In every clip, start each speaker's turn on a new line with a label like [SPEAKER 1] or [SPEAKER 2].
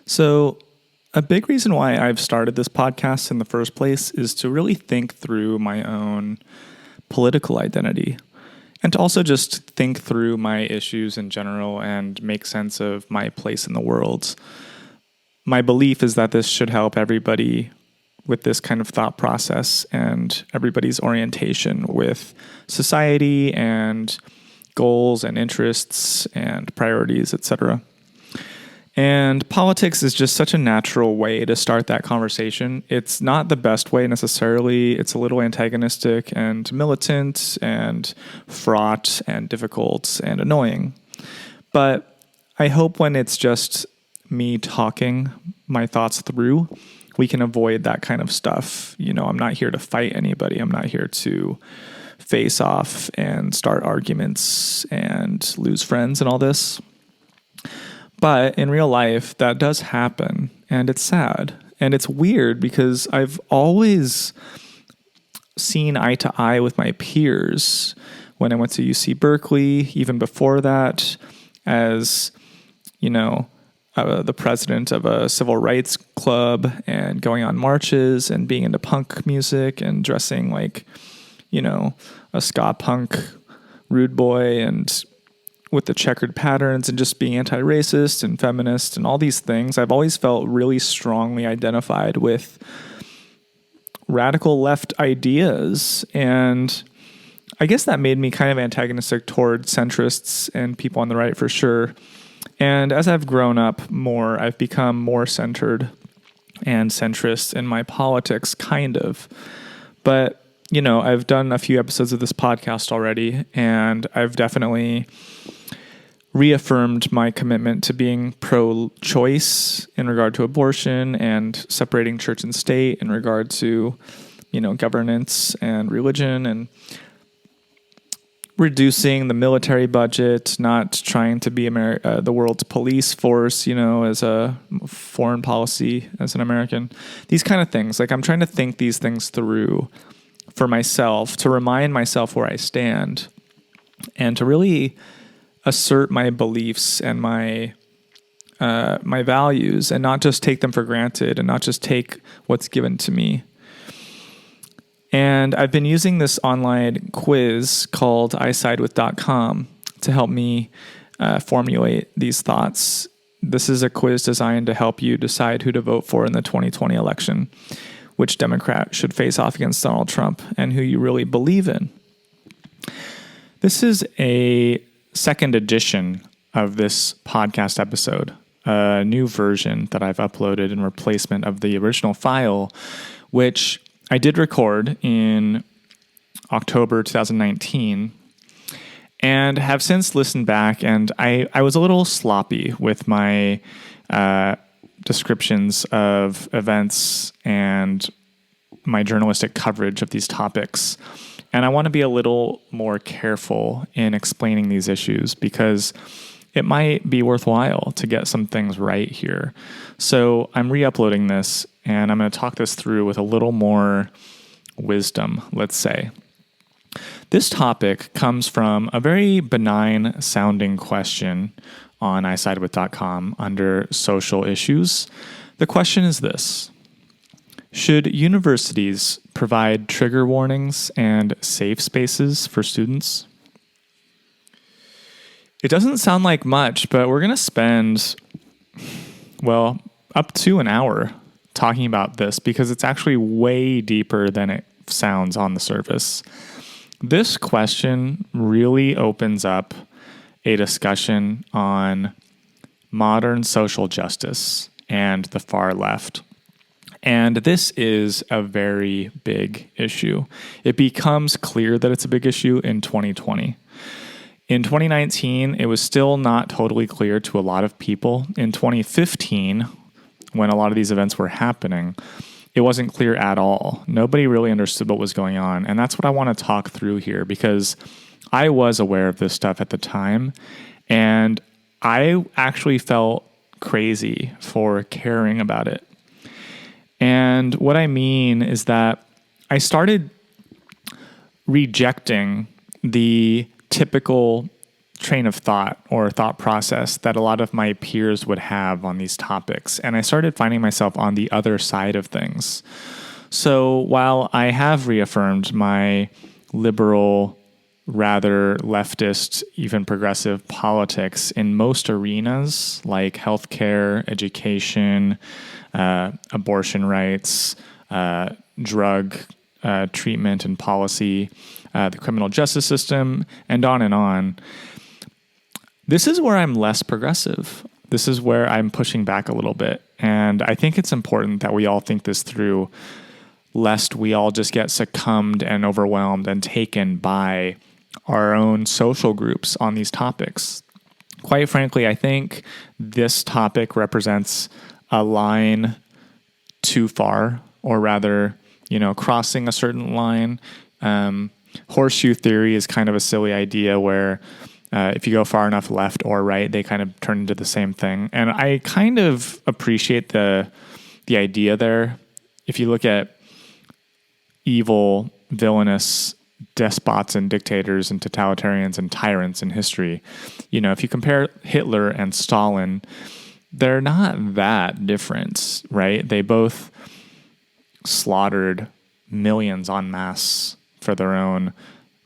[SPEAKER 1] So, a big reason why I've started this podcast in the first place is to really think through my own political identity and to also just think through my issues in general and make sense of my place in the world. My belief is that this should help everybody with this kind of thought process and everybody's orientation with society and goals and interests and priorities, etc. And politics is just such a natural way to start that conversation. It's not the best way necessarily. It's a little antagonistic and militant and fraught and difficult and annoying. But I hope when it's just me talking my thoughts through, we can avoid that kind of stuff. I'm not here to fight anybody. I'm not here to face off and start arguments and lose friends and all this. But in real life, that does happen, and it's sad. And it's weird because I've always seen eye to eye with my peers when I went to UC Berkeley, even before that, as, the president of a civil rights club and going on marches and being into punk music and dressing like, a ska punk rude boy and with the checkered patterns and just being anti-racist and feminist and all these things. I've always felt really strongly identified with radical left ideas. And I guess that made me kind of antagonistic toward centrists and people on the right for sure. And as I've grown up more, I've become more centered and centrist in my politics, kind of. But, I've done a few episodes of this podcast already, and I've definitely reaffirmed my commitment to being pro-choice in regard to abortion and separating church and state in regard to, governance and religion, and reducing the military budget, not trying to be the world's police force, as a foreign policy as an American. These kind of things. Like, I'm trying to think these things through for myself, to remind myself where I stand, and to really assert my beliefs and my values, and not just take them for granted and not just take what's given to me. And I've been using this online quiz called isidewith.com to help me formulate these thoughts. This is a quiz designed to help you decide who to vote for in the 2020 election, which Democrat should face off against Donald Trump, and who you really believe in. This is a second edition of this podcast episode, a new version that I've uploaded in replacement of the original file, which I did record in October 2019 and have since listened back, and I was a little sloppy with my descriptions of events and my journalistic coverage of these topics. And I want to be a little more careful in explaining these issues because it might be worthwhile to get some things right here. So I'm re-uploading this, and I'm going to talk this through with a little more wisdom, let's say. This topic comes from a very benign sounding question on isidewith.com under social issues. The question is this: should universities provide trigger warnings and safe spaces for students? It doesn't sound like much, but we're going to spend, up to an hour talking about this because it's actually way deeper than it sounds on the surface. This question really opens up a discussion on modern social justice and the far left. And this is a very big issue. It becomes clear that it's a big issue in 2020. In 2019, it was still not totally clear to a lot of people. In 2015, when a lot of these events were happening, it wasn't clear at all. Nobody really understood what was going on. And that's what I want to talk through here, because I was aware of this stuff at the time, and I actually felt crazy for caring about it. And what I mean is that I started rejecting the typical train of thought or thought process that a lot of my peers would have on these topics. And I started finding myself on the other side of things. So while I have reaffirmed my liberal, rather leftist, even progressive politics in most arenas like healthcare, education, abortion rights, drug treatment and policy, the criminal justice system, and on, this is where I'm less progressive. This is where I'm pushing back a little bit. And I think it's important that we all think this through, lest we all just get succumbed and overwhelmed and taken by our own social groups on these topics. Quite frankly, I think this topic represents a line too far, or rather, crossing a certain line. Horseshoe theory is kind of a silly idea where if you go far enough left or right, they kind of turn into the same thing. And I kind of appreciate the idea there. If you look at evil, villainous despots and dictators and totalitarians and tyrants in history, if you compare Hitler and Stalin, they're not that different, right? They both slaughtered millions en masse for their own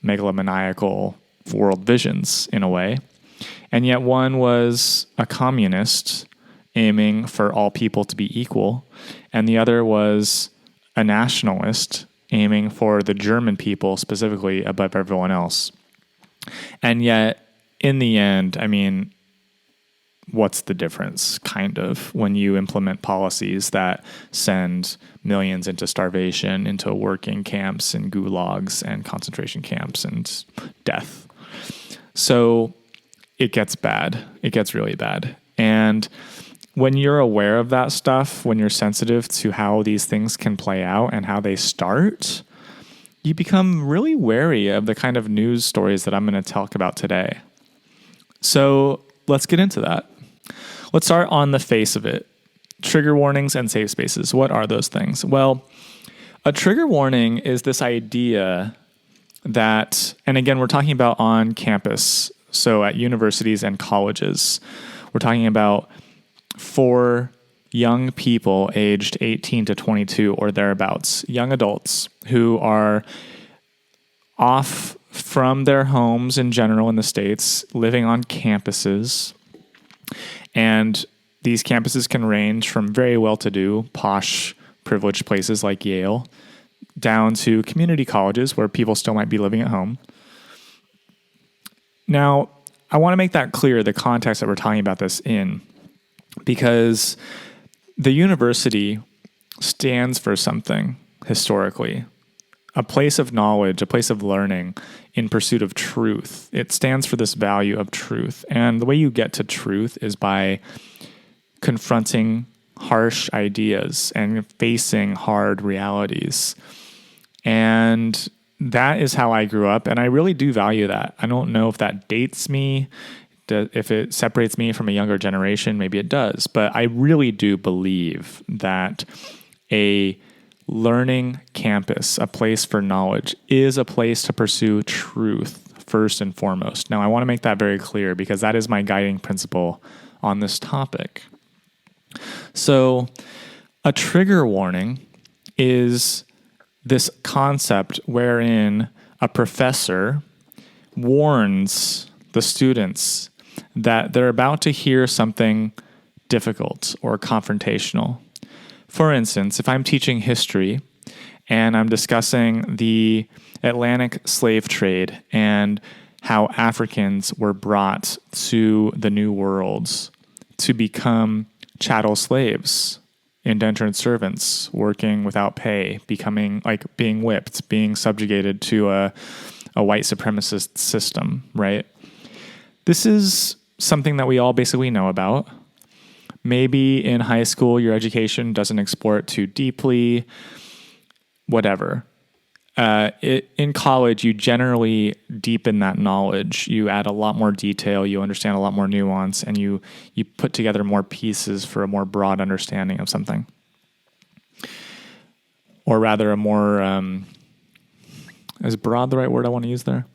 [SPEAKER 1] megalomaniacal world visions, in a way. And yet one was a communist aiming for all people to be equal, and the other was a nationalist aiming for the German people specifically above everyone else. And yet, in the end, what's the difference, kind of, when you implement policies that send millions into starvation, into working camps and gulags and concentration camps and death? So it gets bad. It gets really bad. And when you're aware of that stuff, when you're sensitive to how these things can play out and how they start, you become really wary of the kind of news stories that I'm going to talk about today. So let's get into that. Let's start on the face of it. Trigger warnings and safe spaces. What are those things? Well, a trigger warning is this idea that, and again, we're talking about on campus, so at universities and colleges, we're talking about for young people aged 18 to 22 or thereabouts, young adults who are off from their homes in general in the States, living on campuses. And these campuses can range from very well-to-do, posh, privileged places like Yale, down to community colleges where people still might be living at home. Now, I want to make that clear, the context that we're talking about this in, because the university stands for something historically, a place of knowledge, a place of learning in pursuit of truth. It stands for this value of truth. And the way you get to truth is by confronting harsh ideas and facing hard realities. And that is how I grew up, and I really do value that. I don't know if that dates me, if it separates me from a younger generation, maybe it does. But I really do believe that a learning campus, a place for knowledge, is a place to pursue truth first and foremost. Now, I want to make that very clear because that is my guiding principle on this topic. So, a trigger warning is this concept wherein a professor warns the students that they're about to hear something difficult or confrontational. For instance, if I'm teaching history and I'm discussing the Atlantic slave trade and how Africans were brought to the New Worlds to become chattel slaves, indentured servants, working without pay, becoming being whipped, being subjugated to a white supremacist system, right? This is something that we all basically know about. Maybe in high school, your education doesn't explore it too deeply, whatever. In college, you generally deepen that knowledge. You add a lot more detail, you understand a lot more nuance, and you put together more pieces for a more broad understanding of something. Or rather, a more, is broad the right word I want to use there?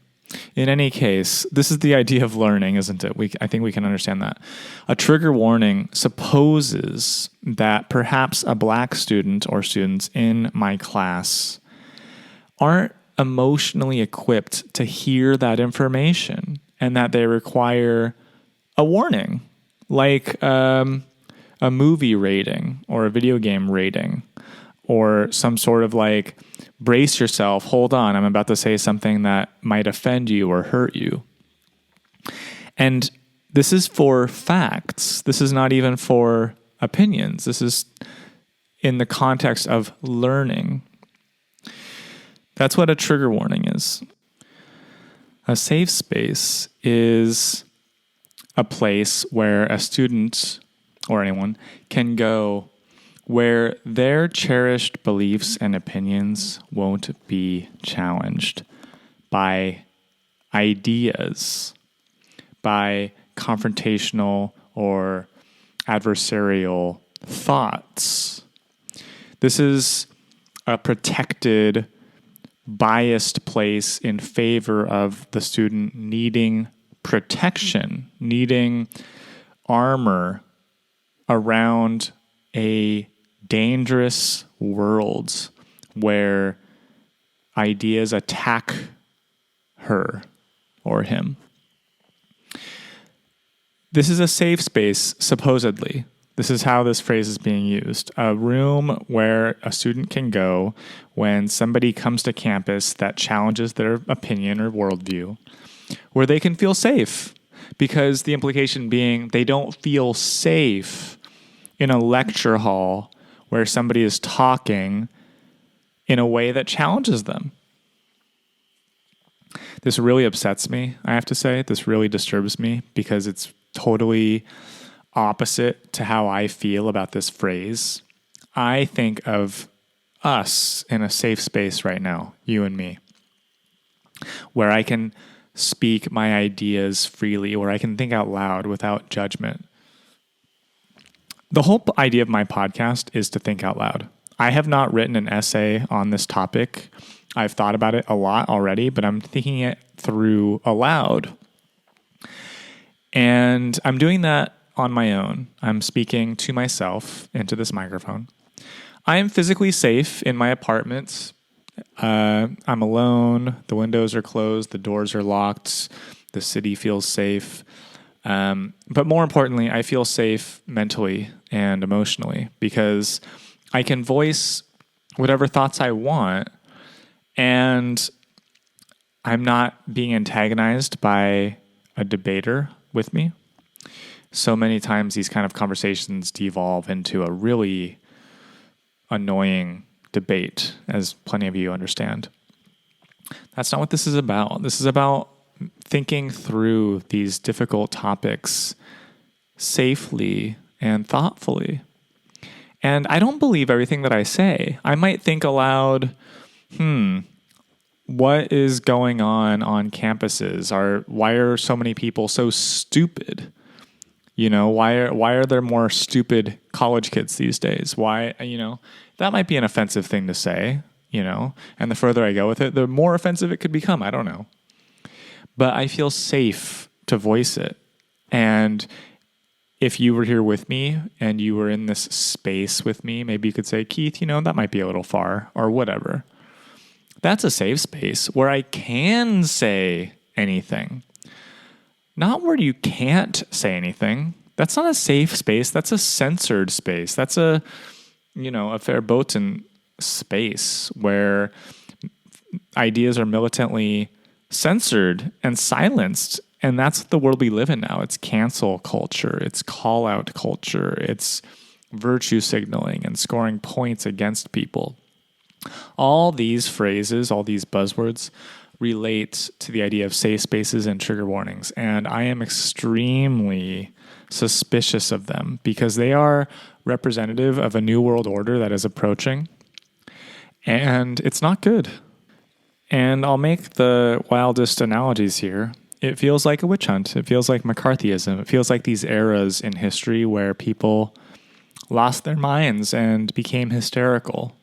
[SPEAKER 1] In any case, this is the idea of learning, isn't it? I think we can understand that. A trigger warning supposes that perhaps a black student or students in my class aren't emotionally equipped to hear that information and that they require a warning, like a movie rating or a video game rating or some sort of like, brace yourself, hold on, I'm about to say something that might offend you or hurt you. And this is for facts. This is not even for opinions. This is in the context of learning. That's what a trigger warning is. A safe space is a place where a student or anyone can go where their cherished beliefs and opinions won't be challenged by ideas, by confrontational or adversarial thoughts. This is a protected, biased place in favor of the student needing protection, needing armor around a dangerous world where ideas attack her or him. This is a safe space, supposedly. This is how this phrase is being used. A room where a student can go when somebody comes to campus that challenges their opinion or worldview, where they can feel safe, because the implication being they don't feel safe in a lecture hall where somebody is talking in a way that challenges them. This really upsets me, I have to say. This really disturbs me because it's totally opposite to how I feel about this phrase. I think of us in a safe space right now, you and me, where I can speak my ideas freely, where I can think out loud without judgment. The whole idea of my podcast is to think out loud. I have not written an essay on this topic. I've thought about it a lot already, but I'm thinking it through aloud. And I'm doing that on my own. I'm speaking to myself into this microphone. I am physically safe in my apartment. I'm alone. The windows are closed. The doors are locked. The city feels safe. But more importantly, I feel safe mentally and emotionally because I can voice whatever thoughts I want, and I'm not being antagonized by a debater with me. So many times these kind of conversations devolve into a really annoying debate, as plenty of you understand. That's not what this is about. This is about thinking through these difficult topics safely and thoughtfully. And I don't believe everything that I say. I might think aloud, what is going on campuses? Why are so many people so stupid? Why are there more stupid college kids these days? Why, that might be an offensive thing to say, and the further I go with it, the more offensive it could become. I don't know. But I feel safe to voice it. And if you were here with me and you were in this space with me, maybe you could say, Keith, that might be a little far or whatever. That's a safe space where I can say anything. Not where you can't say anything. That's not a safe space. That's a censored space. That's a verboten space where ideas are militantly censored and silenced. And that's the world we live in now. It's cancel culture. It's call out culture. It's virtue signaling and scoring points against people. All these phrases, all these buzzwords relate to the idea of safe spaces and trigger warnings. And I am extremely suspicious of them because they are representative of a new world order that is approaching. And it's not good. And I'll make the wildest analogies here. It feels like a witch hunt. It feels like McCarthyism. It feels like these eras in history where people lost their minds and became hysterical.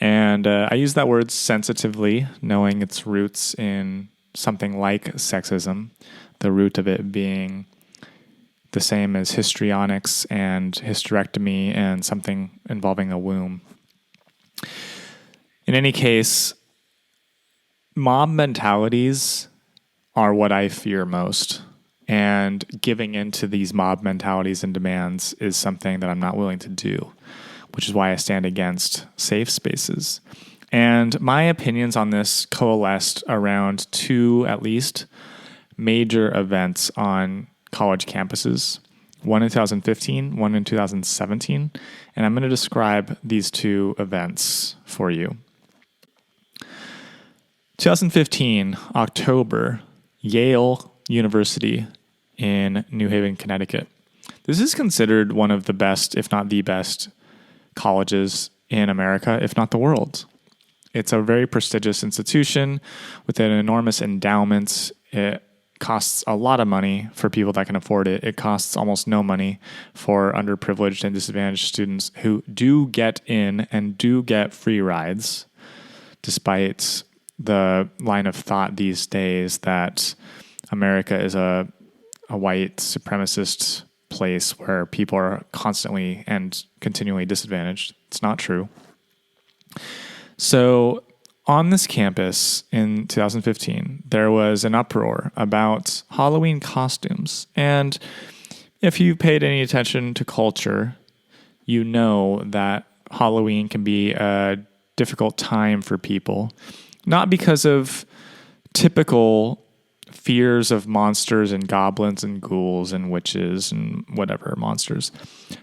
[SPEAKER 1] And I use that word sensitively, knowing its roots in something like sexism, the root of it being the same as histrionics and hysterectomy and something involving a womb. In any case, mob mentalities are what I fear most. And giving into these mob mentalities and demands is something that I'm not willing to do, which is why I stand against safe spaces. And my opinions on this coalesced around two, at least, major events on college campuses, one in 2015, one in 2017. And I'm going to describe these two events for you. 2015, October, Yale University in New Haven, Connecticut. This is considered one of the best, if not the best, colleges in America, if not the world. It's a very prestigious institution with an enormous endowment. It costs a lot of money for people that can afford it. It costs almost no money for underprivileged and disadvantaged students who do get in and do get free rides, despite the line of thought these days that America is a white supremacist place where people are constantly and continually disadvantaged. It's not true. So on this campus in 2015, there was an uproar about Halloween costumes. And if you paid any attention to culture, you know that Halloween can be a difficult time for people, not because of typical fears of monsters and goblins and ghouls and witches and whatever monsters,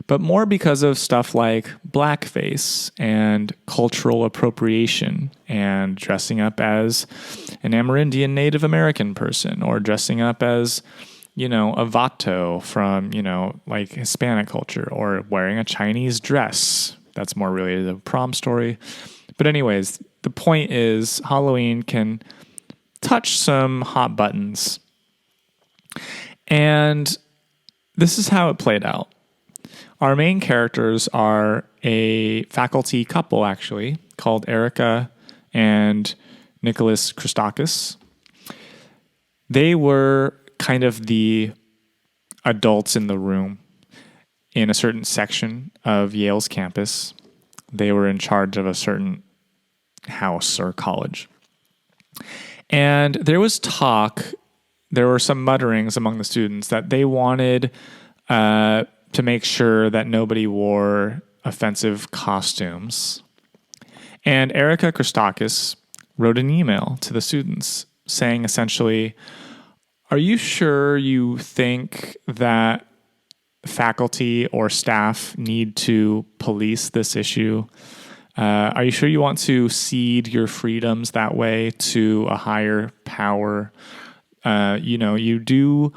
[SPEAKER 1] but more because of stuff like blackface and cultural appropriation and dressing up as an Amerindian Native American person or dressing up as, a vato from, like Hispanic culture or wearing a Chinese dress. That's more related to the prom story. But anyways, the point is Halloween can touch some hot buttons. And this is how it played out. Our main characters are a faculty couple, actually, called Erica and Nicholas Christakis. They were kind of the adults in the room in a certain section of Yale's campus. They were in charge of a certain house or college. And there was talk, there were some mutterings among the students that they wanted to make sure that nobody wore offensive costumes. And Erica Christakis wrote an email to the students saying essentially, are you sure you think that faculty or staff need to police this issue? Are you sure you want to cede your freedoms that way to a higher power? You do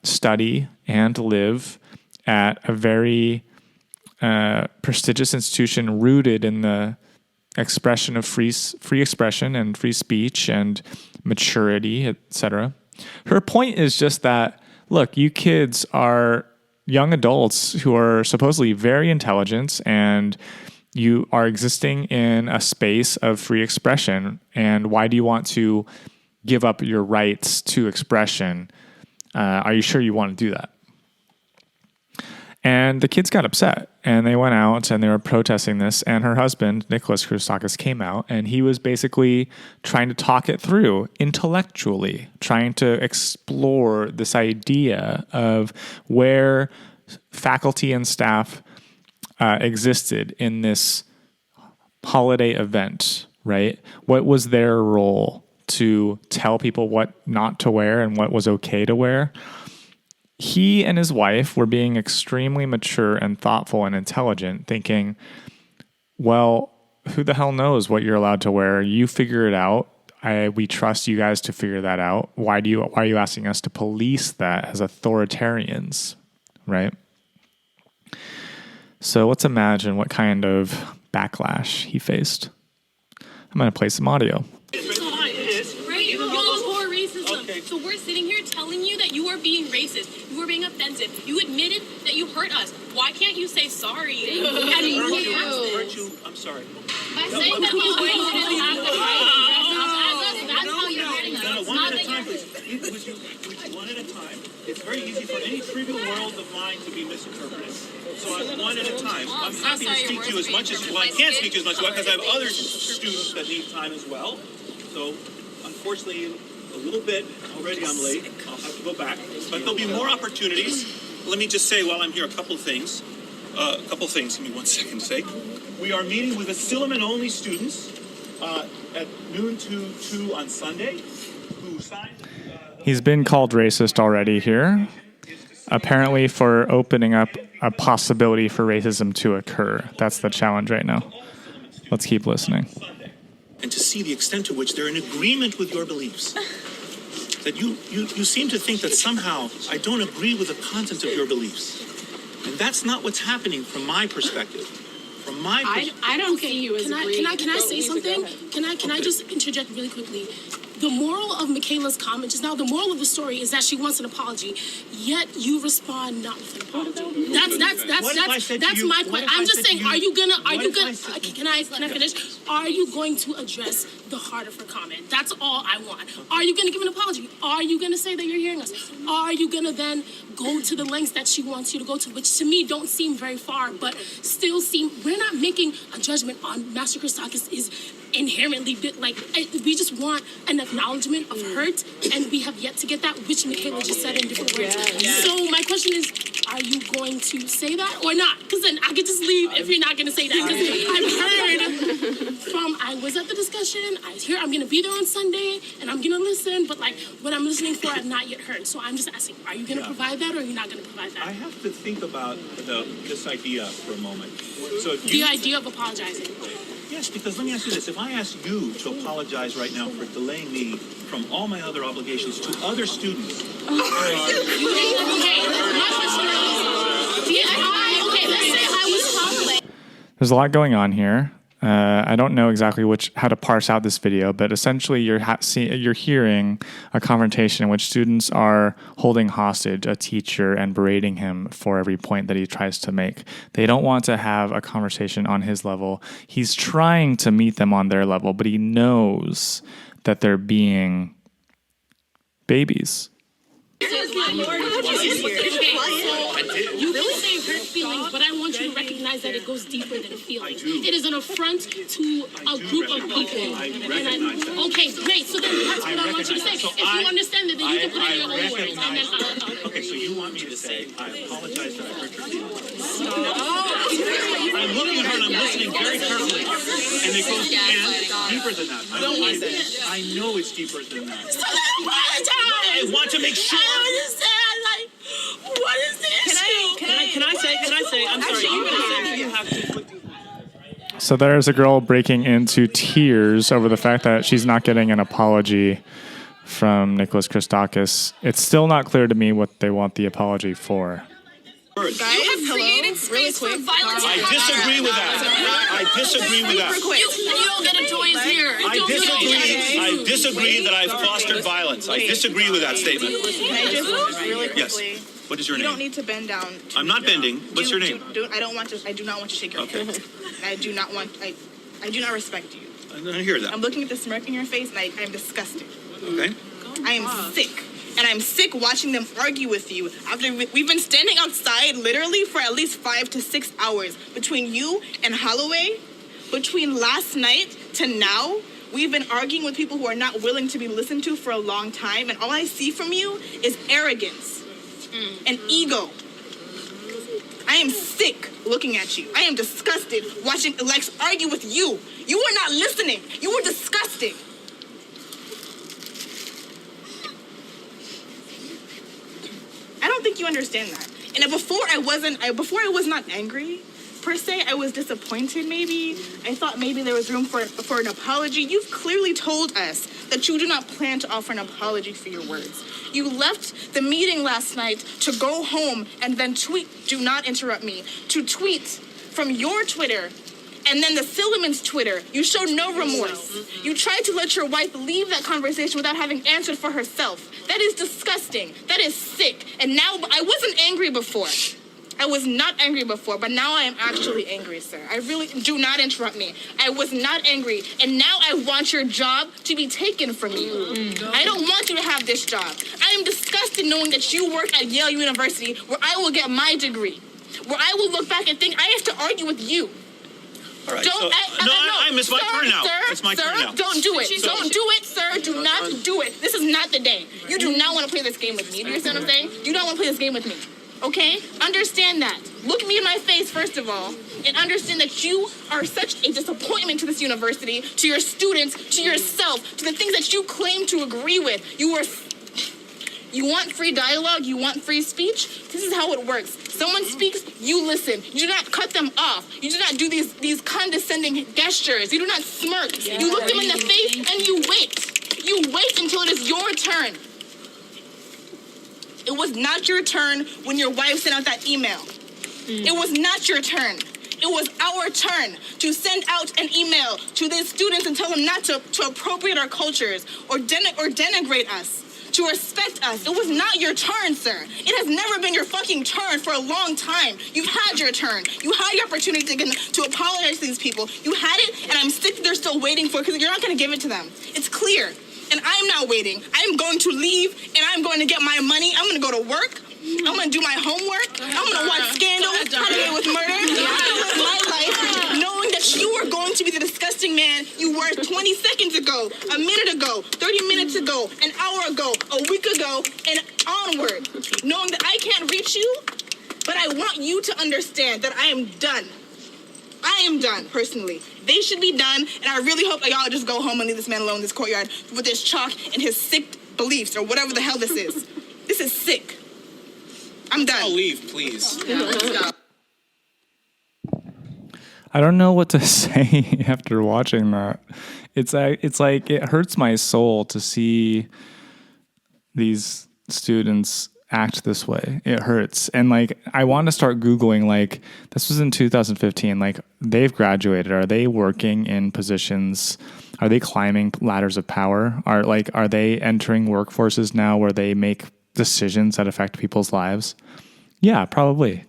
[SPEAKER 1] study and live at a very prestigious institution rooted in the expression of free expression and free speech and maturity, etc. Her point is just that, look, you kids are young adults who are supposedly very intelligent and you are existing in a space of free expression. And why do you want to give up your rights to expression? Are you sure you want to do that? And the kids got upset and they went out and they were protesting this. And her husband, Nicholas Christakis, came out and he was basically trying to talk it through intellectually, trying to explore this idea of where faculty and staff existed in this holiday event, right? What was their role to tell people what not to wear and what was okay to wear? He and his wife were being extremely mature and thoughtful and intelligent, thinking, well, who the hell knows what you're allowed to wear? You figure it out. We trust you guys to figure that out. Why are you asking us to police that as authoritarians, right? So let's imagine what kind of backlash he faced. I'm going to play some audio.
[SPEAKER 2] Right? You're for racism. Okay. So we're sitting here telling you that you are being racist. You are being offensive. You admitted that you hurt us. Why can't you say sorry?
[SPEAKER 3] Hurt you. I'm sorry.
[SPEAKER 2] By saying that you didn't have the right to dress up as us, that's how you're hurting us.
[SPEAKER 3] One at a time, please. Would you one at a time? It's very easy for any trivial world of mine to be misinterpreted. So one at a time. I'm happy to speak to you as much as well. I can't speak to you as much because I have other students that need time as well. So unfortunately, a little bit already I'm late. I'll have to go back. But there'll be more opportunities. Let me just say while I'm here a couple things. Give me 1 second to say. We are meeting with the Silliman-only students at noon to 2 on Sunday who signed...
[SPEAKER 1] He's been called racist already here, apparently for opening up a possibility for racism to occur. That's the challenge right now. Let's keep listening.
[SPEAKER 3] And to see the extent to which they're in agreement with your beliefs. That you seem to think that somehow I don't agree with the content of your beliefs. And that's not what's happening from my perspective. From my perspective.
[SPEAKER 2] I don't see you as agreeing. Can I say something? Can I just interject really quickly? The moral of Michaela's comment just now, the moral of the story is that she wants an apology, yet you respond not with an apology. That's my point. I'm just saying, can I finish? Are you going to address the heart of her comment? That's all I want. Are you going to give an apology? Are you going to say that you're hearing us? Are you going to then go to the lengths that she wants you to go to, which to me don't seem very far, but still seem, we're not making a judgment on Master Christakis is inherently, we just want an acknowledgement of hurt, and we have yet to get that, which Michaela just said in different words. So my question is, are you going to say that or not? Because then I could just leave if you're not going to say that. Because I've heard I was at the discussion, I'm going to be there on Sunday, and I'm going to listen, but what I'm listening for, I've not yet heard. So I'm just asking, are you going to provide that, or are you not going to provide that?
[SPEAKER 3] I have to think about this idea for a moment. So
[SPEAKER 2] the idea of apologizing.
[SPEAKER 3] Yes, because let me ask you this. If I ask you to apologize right now for delaying me from all my other obligations to other students.
[SPEAKER 2] Okay, my question is, let's say I was tolerant.
[SPEAKER 1] There's a lot going on here. I don't know exactly how to parse out this video, but essentially you're hearing a confrontation in which students are holding hostage a teacher and berating him for every point that he tries to make. They don't want to have a conversation on his level. He's trying to meet them on their level, but he knows that they're being babies.
[SPEAKER 2] You really say hurt feelings, but I want you to recognize that it goes deeper than feelings. It is an affront to a group of people. Okay, great. So then that's what I want you to say. If you understand that, then you can put it in your own words. And then I'll
[SPEAKER 3] Okay, so you want me to say, I apologize that I hurt your feelings. I'm looking at her and I'm listening very carefully. And it goes deeper than that. I know it's deeper than that.
[SPEAKER 2] So then apologize!
[SPEAKER 3] I want to make sure.
[SPEAKER 2] I don't understand, what is this?
[SPEAKER 4] Can I say, I'm sorry, you said you have to put these.
[SPEAKER 1] So there's a girl breaking into tears over the fact that she's not getting an apology from Nicholas Christakis. It's still not clear to me what they want the apology for.
[SPEAKER 2] You have created space for violence.
[SPEAKER 3] I disagree with that. I disagree with that.
[SPEAKER 2] You don't get a choice here.
[SPEAKER 3] I disagree that I've fostered violence. I disagree with that statement.
[SPEAKER 4] Can I just really quickly?
[SPEAKER 3] Yes. What is your name?
[SPEAKER 4] You don't need to bend down.
[SPEAKER 3] I'm not bending. What's your name?
[SPEAKER 4] I do not want to shake your hand. I do not respect you.
[SPEAKER 3] I don't hear that.
[SPEAKER 4] I'm looking at the smirk in your face, and I'm disgusted.
[SPEAKER 3] Okay.
[SPEAKER 4] I am sick. And I'm sick watching them argue with you after we've been standing outside literally for at least 5 to 6 hours between you and Holloway. Between last night to now, we've been arguing with people who are not willing to be listened to for a long time. And all I see from you is arrogance and ego. I am sick looking at you. I am disgusted watching Lex argue with you. You were not listening. You were disgusting. I don't think you understand that. And before I was not angry, per se. I was disappointed, maybe. I thought maybe there was room for an apology. You've clearly told us that you do not plan to offer an apology for your words. You left the meeting last night to go home and then tweet, do not interrupt me, to tweet from your Twitter and then the Silliman's Twitter. You showed no remorse. You tried to let your wife leave that conversation without having answered for herself. That is disgusting. That is sick. And now, I wasn't angry before. I was not angry before, but now I am actually angry, sir. I really do not interrupt me. I was not angry, and now I want your job to be taken from you. I don't want you to have this job. I am disgusted knowing that you work at Yale University, where I will get my degree, where I will look back and think I have to argue with you.
[SPEAKER 3] All right.
[SPEAKER 4] Don't.
[SPEAKER 3] I miss my turn now. It's my turn now.
[SPEAKER 4] Don't do it. Don't do it, sir. Do not do it. This is not the day. You do not want to play this game with me. Do you understand what I'm saying? You don't want to play this game with me. Okay? Understand that. Look me in my face, first of all, and understand that you are such a disappointment to this university, to your students, to yourself, to the things that you claim to agree with. You want free dialogue? You want free speech? This is how it works. Someone speaks, you listen. You do not cut them off. You do not do these condescending gestures. You do not smirk. Yeah. You look them in the face and you wait. You wait until it is your turn. It was not your turn when your wife sent out that email. It was not your turn. It was our turn to send out an email to the students and tell them not to appropriate our cultures or denigrate us, to respect us. It was not your turn, sir. It has never been your fucking turn for a long time. You've had your turn. You had your opportunity to apologize to these people. You had it, and I'm sick that they're still waiting for it because you're not going to give it to them. It's clear. And I'm not waiting. I'm going to leave, and I'm going to get my money. I'm going to go to work. I'm going to do my homework. I'm going to watch Scandal, How to Get Away with Murder. I'm going to live my life knowing that you are going to be the disgusting man you were 20 seconds ago, a minute ago, 30 minutes ago, an hour ago, a week ago, and onward. Knowing that I can't reach you, but I want you to understand that I am done. I am done, personally. They should be done, and I really hope that y'all just go home and leave this man alone in this courtyard with his chalk and his sick beliefs, or whatever the hell this is. This is sick. I'm done.
[SPEAKER 3] I'll leave, please.
[SPEAKER 4] Yeah, let's go.
[SPEAKER 1] I don't know what to say after watching that. It's like it hurts my soul to see these students act this way. It hurts. And like, I want to start Googling, like, this was in 2015, like, they've graduated. Are they working in positions? Are they climbing ladders of power? Are they entering workforces now where they make decisions that affect people's lives? Yeah, probably.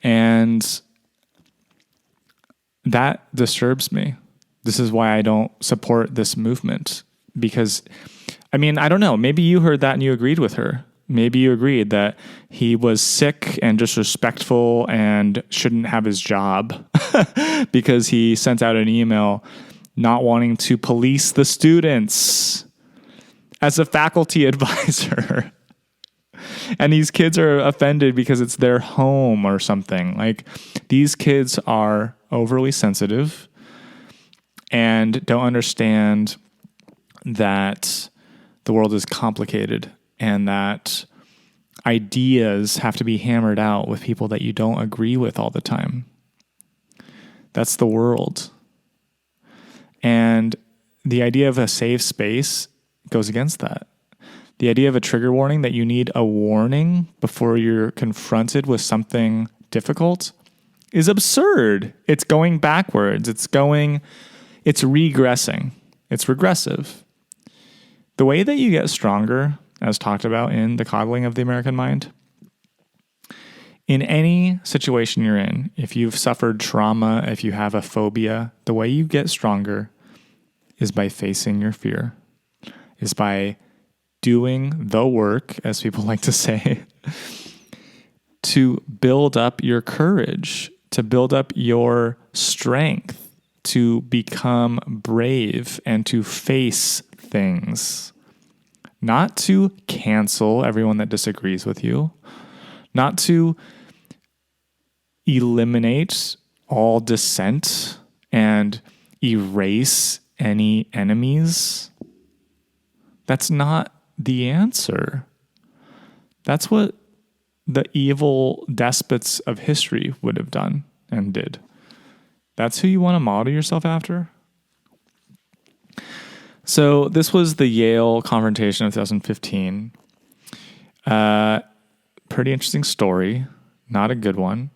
[SPEAKER 1] And that disturbs me. This is why I don't support this movement, because I mean, I don't know. Maybe you heard that and you agreed with her. Maybe you agreed that he was sick and disrespectful and shouldn't have his job because he sent out an email not wanting to police the students as a faculty advisor. And these kids are offended because it's their home or something. Like, these kids are overly sensitive and don't understand that the world is complicated and that ideas have to be hammered out with people that you don't agree with all the time. That's the world. And the idea of a safe space goes against that. The idea of a trigger warning, that you need a warning before you're confronted with something difficult, is absurd. It's going backwards. It's regressing. It's regressive. The way that you get stronger, as talked about in The Coddling of the American Mind, in any situation you're in, if you've suffered trauma, if you have a phobia, the way you get stronger is by facing your fear, is by doing the work, as people like to say, to build up your courage, to build up your strength, to become brave and to face things. Not to cancel everyone that disagrees with you, not to eliminate all dissent and erase any enemies. That's not the answer. That's what the evil despots of history would have done and did. That's who you want to model yourself after? So this was the Yale confrontation of 2015. Pretty interesting story. Not a good one.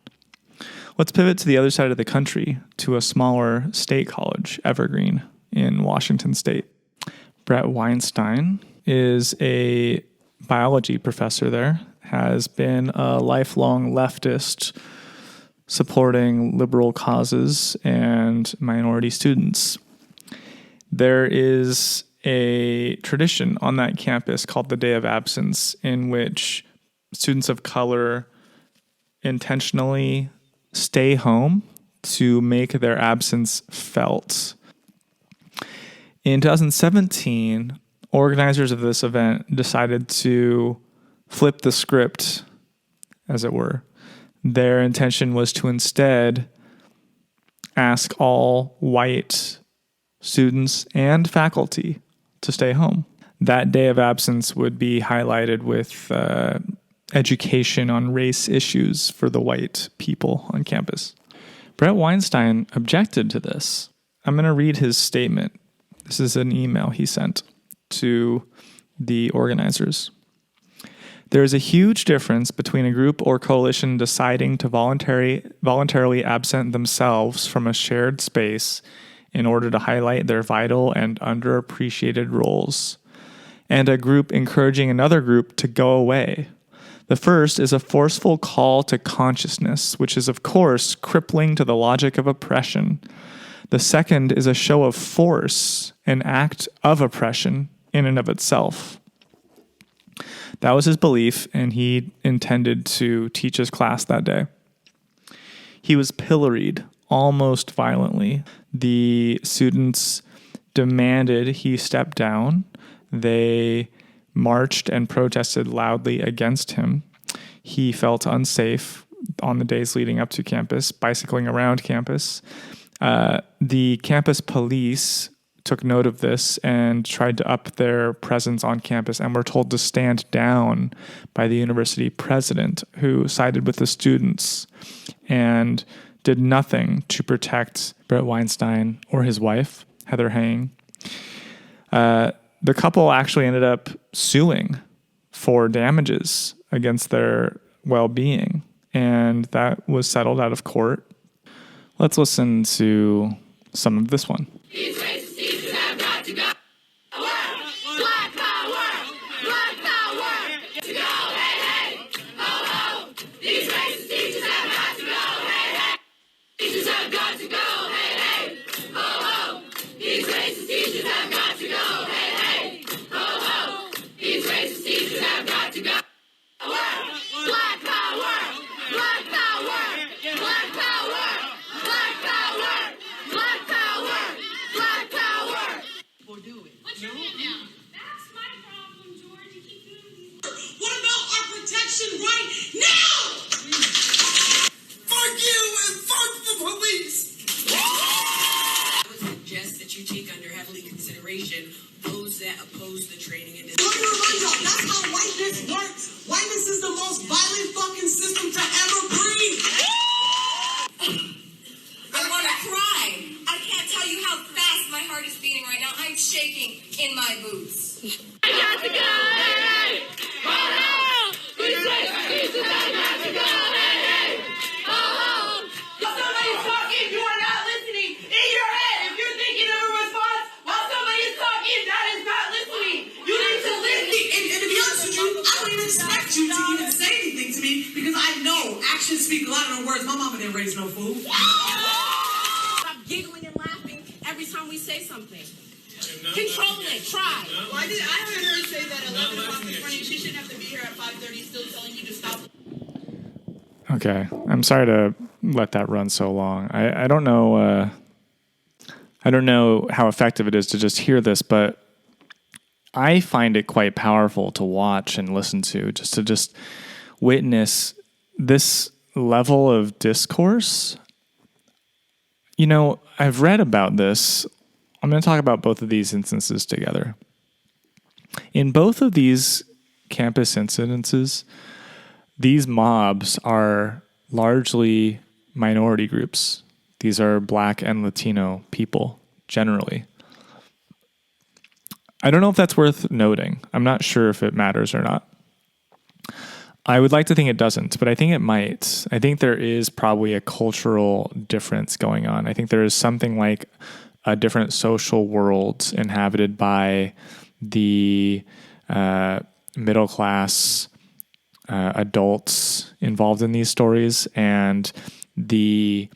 [SPEAKER 1] Let's pivot to the other side of the country, to a smaller state college, Evergreen, in Washington State. Brett Weinstein is a biology professor there, has been a lifelong leftist supporting liberal causes and minority students. There is a tradition on that campus called the Day of Absence, in which students of color intentionally stay home to make their absence felt. In 2017, organizers of this event decided to flip the script, as it were. Their intention was to instead ask all white students and faculty to stay home. That day of absence would be highlighted with education on race issues for the white people on campus. Brett Weinstein objected to this. I'm going to read his statement. This is an email he sent to the organizers. There is a huge difference between a group or coalition deciding to voluntarily absent themselves from a shared space in order to highlight their vital and underappreciated roles, and a group encouraging another group to go away. The first is a forceful call to consciousness, which is, of course, crippling to the logic of oppression. The second is a show of force, an act of oppression in and of itself. That was his belief, and he intended to teach his class that day. He was pilloried almost violently. The students demanded he step down. They marched and protested loudly against him. He felt unsafe on the days leading up to campus, bicycling around campus. The campus police took note of this and tried to up their presence on campus and were told to stand down by the university president, who sided with the students and did nothing to protect Brett Weinstein or his wife, Heather Hang. The couple actually ended up suing for damages against their well-being, and that was settled out of court. Let's listen to some of this one.
[SPEAKER 5] These racist teachers have got to go. Black power! Black power! To go, hey, hey! Ho, ho! These racist teachers have got to go, hey, hey! Teachers have got to go, hey, hey! Ho, ho! These racist teachers have got to go, hey, hey! Ho, ho! These racist teachers have got to go. Black power! Black power! Black power! Black power! Black power! Black power!
[SPEAKER 6] Or do it.
[SPEAKER 5] Put your hand down. That's my problem, George. You keep doing these.
[SPEAKER 6] What about our protection right now? Fuck you and fuck the police! I would suggest that you take under heavily consideration those that oppose the training and
[SPEAKER 7] Let me remind y'all, that's how whiteness works. Whiteness is the most violent fucking system to ever breathe.
[SPEAKER 8] I want to cry. I can't tell you how fast my heart is beating right now. I'm shaking in my boots.
[SPEAKER 5] I got to go, hey, hey! Ho, ho! These racist teachers have got to go, hey, hey! Ho, ho!
[SPEAKER 8] Somebody's talking, you are not listening. In your head, if you're thinking of a response while somebody is talking, that is not listening. You need to listen.
[SPEAKER 7] And to be honest with you, I don't even expect you to even say anything to me because I know actions speak louder than words. My mama didn't raise no fool.
[SPEAKER 8] Stop giggling and laughing every time we say something. Control it. Try.
[SPEAKER 6] Why did I heard her say that 11 o'clock is running? She shouldn't have to be here at 5:30 still telling you to stop.
[SPEAKER 1] Okay, I'm sorry to let that run so long. I don't know. I don't know how effective it is to just hear this, but I find it quite powerful to watch and listen to, just witness this level of discourse. You know, I've read about this. I'm going to talk about both of these instances together. In both of these campus incidences, these mobs are largely minority groups. These are Black and Latino people, generally. I don't know if that's worth noting. I'm not sure if it matters or not. I would like to think it doesn't, but I think it might. I think there is probably a cultural difference going on. I think there is something like a different social world inhabited by the middle class adults involved in these stories, and the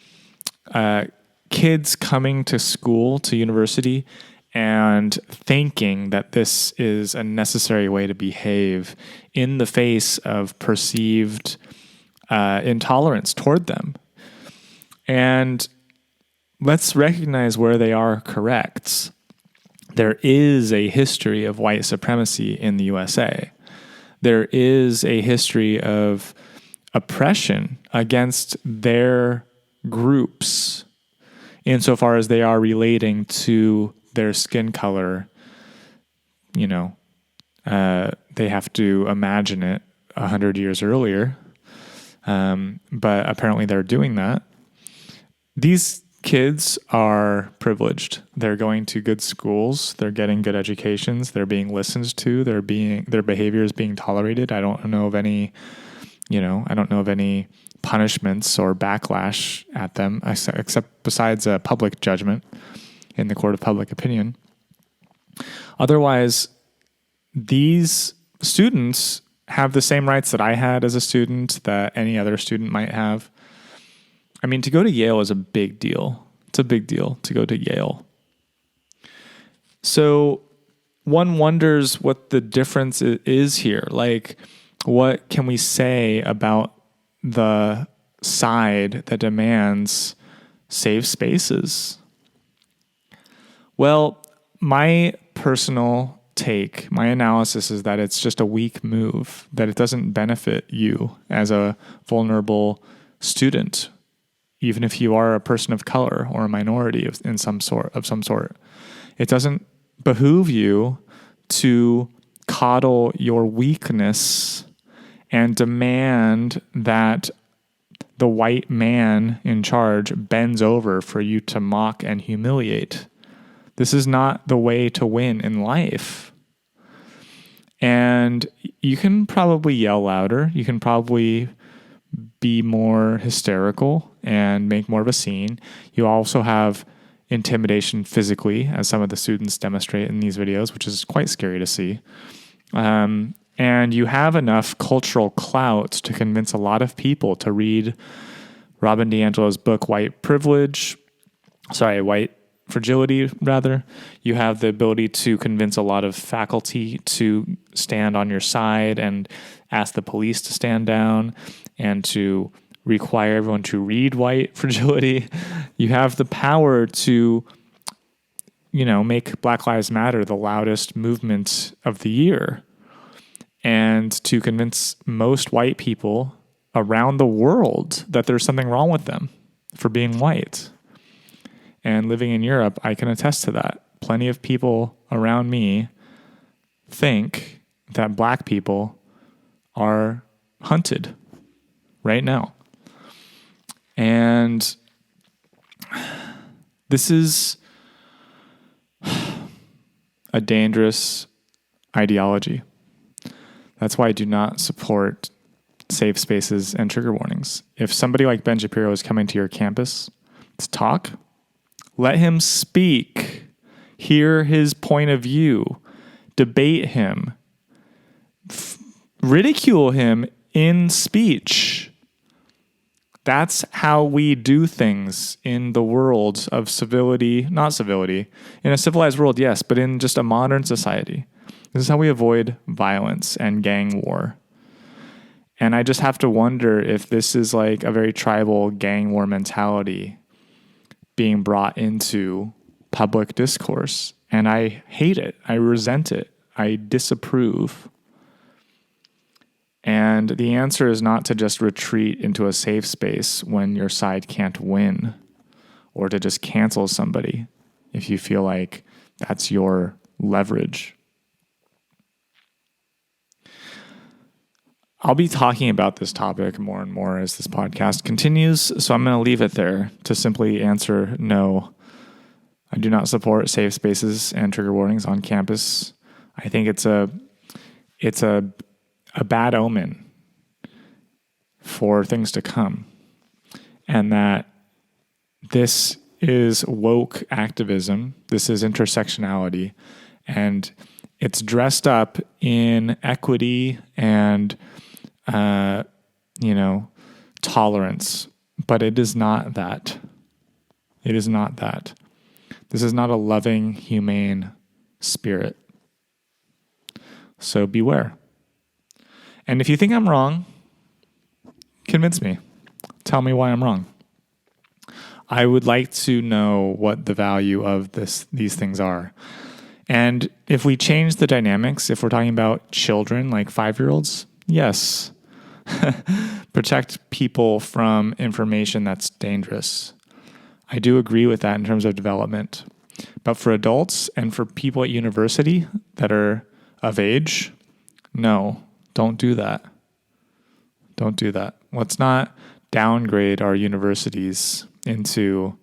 [SPEAKER 1] kids coming to school, to university, and thinking that this is a necessary way to behave in the face of perceived intolerance toward them. And let's recognize where they are correct. There is a history of white supremacy in the USA. There is a history of oppression against their groups insofar as they are relating to their skin color. You know, they have to imagine it 100 years earlier. But apparently they're doing that. These kids are privileged. They're going to good schools. They're getting good educations. They're being listened to. Their behavior is being tolerated. I don't know of any punishments or backlash at them, except besides a public judgment in the court of public opinion. Otherwise, these students have the same rights that I had as a student, that any other student might have. I mean, to go to Yale is a big deal. It's a big deal to go to Yale. So one wonders what the difference is here. Like, what can we say about the side that demands safe spaces? Well, my personal take, my analysis is that it's just a weak move, that it doesn't benefit you as a vulnerable student, even if you are a person of color or a minority of some sort. It doesn't behoove you to coddle your weakness and demand that the white man in charge bends over for you to mock and humiliate. This is not the way to win in life. And you can probably yell louder. You can probably be more hysterical and make more of a scene. You also have intimidation physically, as some of the students demonstrate in these videos, which is quite scary to see. And you have enough cultural clout to convince a lot of people to read Robin DiAngelo's book, White Fragility, rather. You have the ability to convince a lot of faculty to stand on your side and ask the police to stand down and to require everyone to read White Fragility. You have the power to, make Black Lives Matter the loudest movement of the year, and to convince most white people around the world that there's something wrong with them for being white. And living in Europe, I can attest to that. Plenty of people around me think that black people are hunted right now. And this is a dangerous ideology. That's why I do not support safe spaces and trigger warnings. If somebody like Ben Shapiro is coming to your campus to talk, let him speak. Hear his point of view. Debate him. Ridicule him in speech. That's how we do things in the world of civility, not civility. In a civilized world, yes, but in just a modern society. This is how we avoid violence and gang war. And I just have to wonder if this is like a very tribal gang war mentality being brought into public discourse. And I hate it. I resent it. I disapprove. And the answer is not to just retreat into a safe space when your side can't win, or to just cancel somebody if you feel like that's your leverage. I'll be talking about this topic more and more as this podcast continues, so I'm going to leave it there to simply answer no. I do not support safe spaces and trigger warnings on campus. I think it's a bad omen for things to come, and that this is woke activism. This is intersectionality, and it's dressed up in equity and tolerance, but it is not that. It is not that. This is not a loving, humane spirit. So beware. And if you think I'm wrong, convince me. Tell me why I'm wrong. I would like to know what the value of these things are. And if we change the dynamics, if we're talking about children, like 5-year-olds, yes. Protect people from information that's dangerous. I do agree with that in terms of development. But for adults and for people at university that are of age, no, don't do that. Don't do that. Let's not downgrade our universities into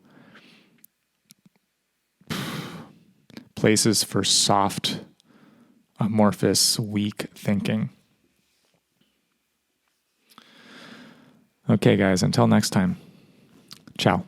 [SPEAKER 1] places for soft, amorphous, weak thinking. Okay, guys, until next time. Ciao.